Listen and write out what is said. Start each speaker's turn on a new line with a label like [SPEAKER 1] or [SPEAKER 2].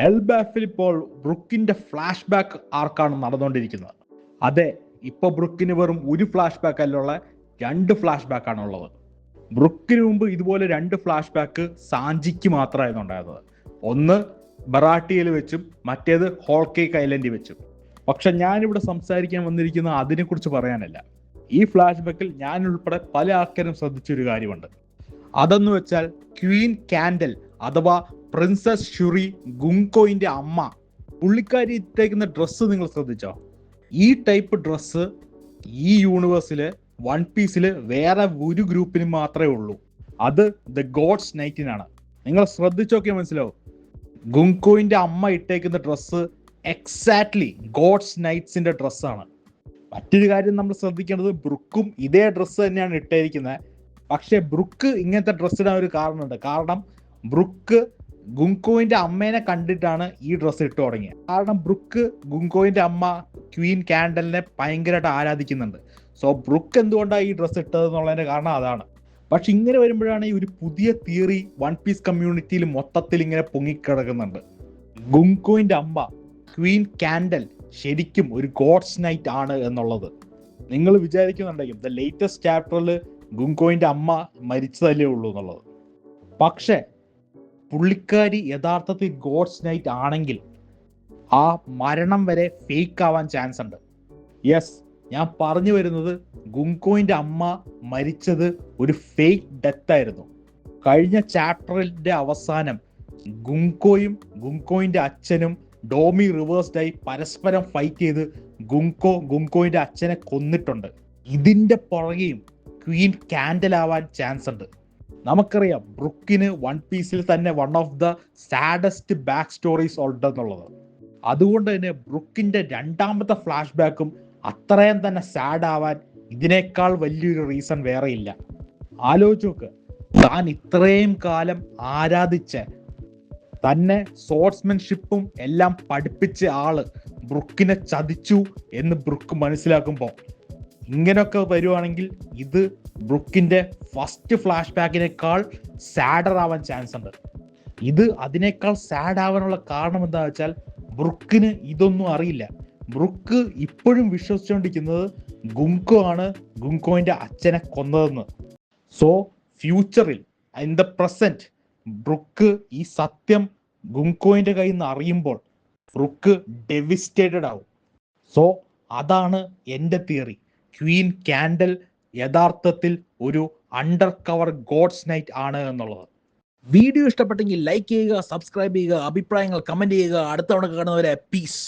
[SPEAKER 1] എൽബാഫിൽ ഇപ്പോൾ ബ്രുക്കിന്റെ flash back ആർക്കാണ് നടന്നുകൊണ്ടിരിക്കുന്നത്. അതെ, ഇപ്പൊ ബ്രുക്കിന് വെറും ഒരു ഫ്ലാഷ് ബാക്ക് അല്ലുള്ള 2 ഫ്ലാഷ് ബാക്ക് ആണ് ഉള്ളത്. ബ്രുക്കിന് മുമ്പ് ഇതുപോലെ 2 ഫ്ലാഷ് ബാക്ക് സാഞ്ചിക്ക് മാത്രമായിരുന്നു ഉണ്ടായിരുന്നത്. ഒന്ന് ബറാട്ടിയിൽ വെച്ചും മറ്റേത് ഹോൾ കേക്ക് ഐലൻഡിൽ വെച്ചും. പക്ഷെ ഞാനിവിടെ സംസാരിക്കാൻ വന്നിരിക്കുന്നത് അതിനെക്കുറിച്ച് പറയാനല്ല. ഈ ഫ്ലാഷ് ബാക്കിൽ ഞാൻ ഉൾപ്പെടെ പല ആൾക്കാരും ശ്രദ്ധിച്ചൊരു കാര്യമുണ്ട്. അതെന്ന് വെച്ചാൽ ക്വീൻ കാൻഡൽ അഥവാ പ്രിൻസസ് ഷുറി ഗുങ്കോയിന്റെ അമ്മ, പുള്ളിക്കാരി ഇട്ടേക്കുന്ന ഡ്രസ്സ് നിങ്ങൾ ശ്രദ്ധിച്ചോ? ഈ ടൈപ്പ് ഡ്രസ്സ് ഈ യൂണിവേഴ്സില് വൺ പീസില് വേറെ ഒരു ഗ്രൂപ്പിന് മാത്രമേ ഉള്ളൂ. അത് ദ ഗോഡ്സ് നൈറ്റിനാണ്. നിങ്ങൾ ശ്രദ്ധിച്ചോക്കെ മനസ്സിലാവും. ഗുങ്കോയിന്റെ അമ്മ ഇട്ടേക്കുന്ന ഡ്രസ്സ് എക്സാക്ട്ലി ഗോഡ്സ് നൈറ്റ്സിന്റെ ഡ്രസ്സാണ്. മറ്റൊരു കാര്യം നമ്മൾ ശ്രദ്ധിക്കേണ്ടത്, ബ്രുക്കും ഇതേ ഡ്രസ്സ് തന്നെയാണ് ഇട്ടേക്കുന്നത്. പക്ഷെ ബ്രുക്ക് ഇങ്ങനത്തെ ഡ്രസ്സ് ഇടാൻ ഒരു കാരണമുണ്ട്. കാരണം ബ്രുക്ക് ഗുങ്കോയിന്റെ അമ്മേനെ കണ്ടിട്ടാണ് ഈ ഡ്രസ്സ് ഇട്ട് തുടങ്ങിയത്. കാരണം ബ്രുക്ക് ഗുങ്കോയിന്റെ അമ്മ ക്വീൻ കാൻഡലിനെ ഭയങ്കരമായിട്ട് ആരാധിക്കുന്നുണ്ട്. സോ ബ്രുക്ക് എന്തുകൊണ്ടാണ് ഈ ഡ്രസ്സ് ഇട്ടത് എന്നുള്ളതിന്റെ കാരണം അതാണ്. പക്ഷെ ഇങ്ങനെ വരുമ്പോഴാണ് ഈ ഒരു പുതിയ തിയറി വൺ പീസ് കമ്മ്യൂണിറ്റിയിൽ മൊത്തത്തിൽ ഇങ്ങനെ പൊങ്ങിക്കിടക്കുന്നുണ്ട്. ഗുങ്കോയിന്റെ അമ്മ ക്വീൻ കാൻഡൽ ശരിക്കും ഒരു ഗോഡ്സ് നൈറ്റ് ആണ് എന്നുള്ളത്. നിങ്ങൾ വിചാരിക്കുന്നുണ്ടെങ്കിൽ ദ ലേറ്റസ്റ്റ് ചാപ്റ്ററിൽ ഗുങ്കോയിന്റെ അമ്മ മരിച്ചതല്ലേ ഉള്ളൂ എന്നുള്ളത്. പക്ഷെ പുള്ളിക്കാരി യഥാർത്ഥത്തിൽ ഗോഡ്സ് നൈറ്റ് ആണെങ്കിൽ ആ മരണം വരെ ഫേക്ക് ആവാൻ ചാൻസ് ഉണ്ട്. യെസ്, ഞാൻ പറഞ്ഞു വരുന്നത് ഗുങ്കോയിന്റെ അമ്മ മരിച്ചത് ഒരു ഫേക്ക് ഡെത്ത് ആയിരുന്നു. കഴിഞ്ഞ ചാപ്റ്ററിന്റെ അവസാനം ഗുങ്കോയും ഗുങ്കോയിന്റെ അച്ഛനും ഡോമി റിവേഴ്സ്ഡായി പരസ്പരം ഫൈറ്റ് ചെയ്ത് ഗുങ്കോയിന്റെ അച്ഛനെ കൊന്നിട്ടുണ്ട്. ഇതിന്റെ പുറകെയും ക്വീൻ കാൻഡൽ ആവാൻ ചാൻസ് ഉണ്ട്. നമുക്കറിയാം ബ്രുക്കിന് വൺ പീസിൽ തന്നെ one of the saddest back stories ഉണ്ടെന്നുള്ളത്. അതുകൊണ്ട് തന്നെ ബ്രുക്കിന്റെ 2ാമത്തെ ഫ്ലാഷ് ബാക്കും അത്രയും തന്നെ സാഡ് ആവാൻ ഇതിനേക്കാൾ വലിയൊരു റീസൺ വേറെ ഇല്ല. ആലോചിച്ച് നോക്ക്, താൻ ഇത്രയും കാലം ആരാധിച്ച, തന്നെ സോർട്സ്മാൻഷിപ്പും എല്ലാം പഠിപ്പിച്ച ആള് ബ്രുക്കിനെ ചതിച്ചു എന്ന് ബ്രുക്ക് മനസ്സിലാക്കുമ്പോൾ ഇങ്ങനെയൊക്കെ വരുവാണെങ്കിൽ ഇത് ബ്രുക്കിന്റെ ഫസ്റ്റ് ഫ്ലാഷ് ബാക്കിനേക്കാൾ സാഡർ ആവാൻ ചാൻസ് ഉണ്ട്. ഇത് അതിനേക്കാൾ സാഡ് ആവാനുള്ള കാരണം എന്താ വെച്ചാൽ ബ്രുക്കിന് ഇതൊന്നും അറിയില്ല. ബ്രുക്ക് ഇപ്പോഴും വിശ്വസിച്ചുകൊണ്ടിരിക്കുന്നത് ഗുങ്കോ ആണ് ഗുങ്കോയിന്റെ അച്ഛനെ കൊന്നതെന്ന്. സോ ഫ്യൂച്ചറിൽ ഇൻ ദ പ്രസന്റ് ബ്രുക്ക് ഈ സത്യം ഗുങ്കോയിന്റെ കയ്യിൽ നിന്ന് അറിയുമ്പോൾ ബ്രുക്ക് ഡെവിസ്റ്റേറ്റഡ് ആവും. സോ അതാണ് എൻ്റെ തിയറി. ക്വീൻ കാൻഡൽ യഥാർത്ഥത്തിൽ ഒരു അണ്ടർ കവർ ഗോഡ്സ് നൈറ്റ് ആണ് എന്നുള്ളത്. വീഡിയോ ഇഷ്ടപ്പെട്ടെങ്കിൽ ലൈക്ക് ചെയ്യുക, സബ്സ്ക്രൈബ് ചെയ്യുക, അഭിപ്രായങ്ങൾ കമന്റ് ചെയ്യുക. അടുത്ത തവണ കാണുന്നവരെ പീസ്.